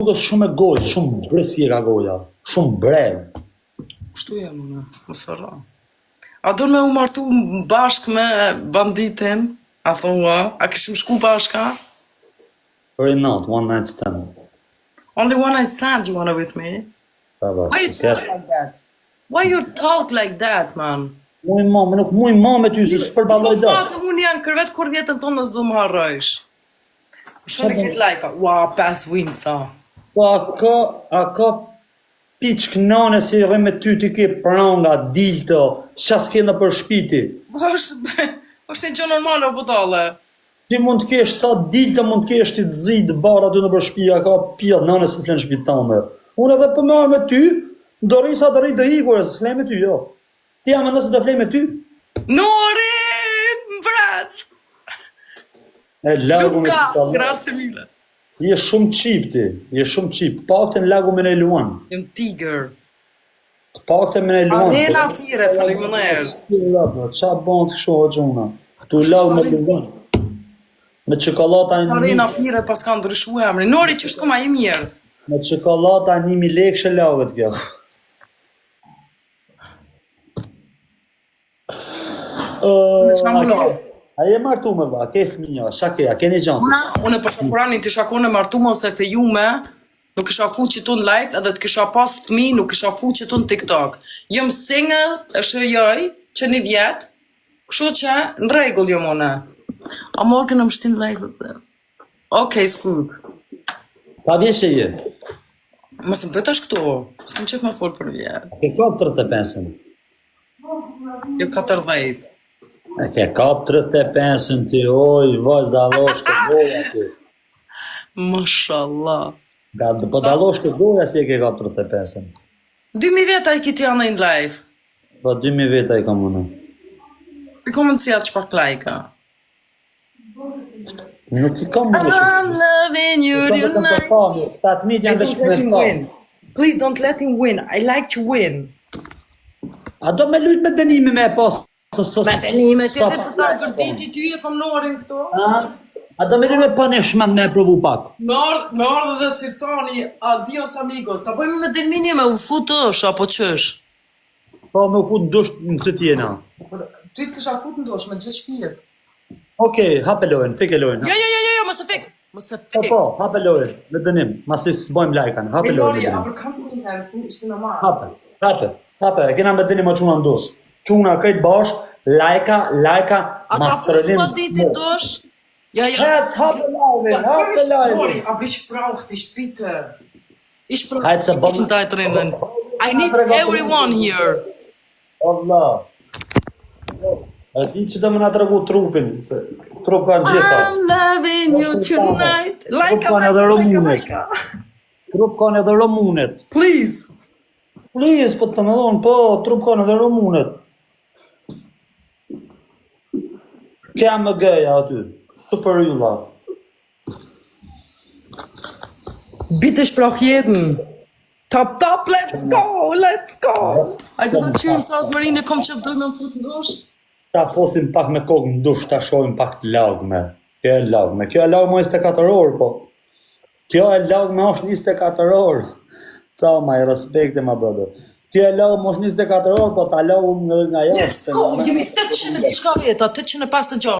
Rrugës shumë e gojë, shumë brësi e ka goja, shumë brev. Kështu jam unë, mos harro. A do me u martu bashk me banditin? A thua, a kishim shku bashka? Very not, one night stand. Only one night stand you wanna with me? Why you talk like that? Why you talk like that, man? Muj mame, nuk muj mame ty, se s'për baloj Po dhe. patë unë janë kërvet kur vjetën tonë nësë do më harrojsh. Shumë e këtë lajka, ua, 5 winsa. Po a ka piq knane si rre me ty ti ke pranga, dilto, qa s'kena për shpiti. është një gjë normale o budale. Ti mund të kesh sa dilto, mund të kesh ti të zi të barë aty në për shpia, ka pia nane se flenë shpit tame. Unë edhe për marrë me ty, do rri sa do rri do ikur, se flej me ty, jo. Ti jam edhe se do flej me ty. Nori, mbret! E lagu me Luka, të talë. grazie mille. Je shumë qip ti, je shumë qip. Pakten lagu me ne luan. Jem tiger. Pakten me ne luan. Arena fire, faleminderit. Qa bon të kështu o gjuna? Tu lagu me luan. Me qokolata Arena fire pas ka ndryshu emri. Nori që shtu ma i mirë. me qokolata 1000 lekë lagët kjo. Me qa më lo? A je martu me ba, ke fëmija, shake, a keni gjantë? Unë për shakuranin të shakone martume ose të jume, nuk kisha fu që tu në live edhe të kisha pas fëmi, nuk kisha fu që tu në TikTok. Jëm single, e shërjoj, që një vjetë, kështu që në regull jëm une. A morë në më shtin live dhe. Okej, skut. Ta vjeshe je? Mos më bëtash këtu, s'kam qef me folë për vjetë. Ke kap 35-ën? Jo 40. E ke kap 35-ën ti, oj, vazh dalosh të goja ti. Mashallah. Po dalosh të goja si e ke kap 35-ën. 2000 vjetë a i kiti janë në live. Po 2000 veta i kam unë. Ti komencija që pak lajka. Nuk i kam unë. I'm loving you tonight. Ta të mitë janë Don't let him win. Please don't let him win. I like to win. A do me lujt me dënimi me e pas? Me dënime, ti dhe të ta gërditi ty e kom Norin këto. A do me lujt me punishment me e provu pak? Me ardhe dhe citoni, adios amigos. Ta bëjmë me dënimi me u futosh, apo qësh? Po me u fut dush në së tjena. Ty të kësha fut në dosh me gjithë shpijet. Okej, hape lojën, fike lojën. Jo, mëse fik. Mëse fik. Po, hape lojën, me dënim. Masi s'bojmë lajkan, hape lojën. Nori, aber kannst du nicht helfen? Ich bin normal. Hape, e kena me dënim a quna ndosh. Quna krejt bashk, lajka, A ta masterënim. futu ditin dosh? Ja. Hape lojën. Nori, aber ich brauch dich, bitte. Ich brauch Hajtë se bom. dich drinnen. I need everyone here. Allah. E ti që të më nga të regu trupin, se trup kanë gjitha. I'm loving you tonight. Trup kanë edhe romunet. Trup kanë edhe romunet. Please. Please, po të më dhonë, po, trup kanë edhe romunet. Kja më gëja aty, super ylla. Bitte sprach jeden. Top, let's go. A do të qyrë sa Asmarine kom që bëdoj me më fut në dosh? Ta fosim pak me kokë në dush, ta shojmë pak të lagme. Kjo e lagme 24 orë, po. Kjo e lagme është 24 orë. Ca ma i respekte ma brother. Kjo e lagme është 24 orë, po ta lagme nga jashtë. Let's go, jemi 800 e diçka veta, 850 gjarë.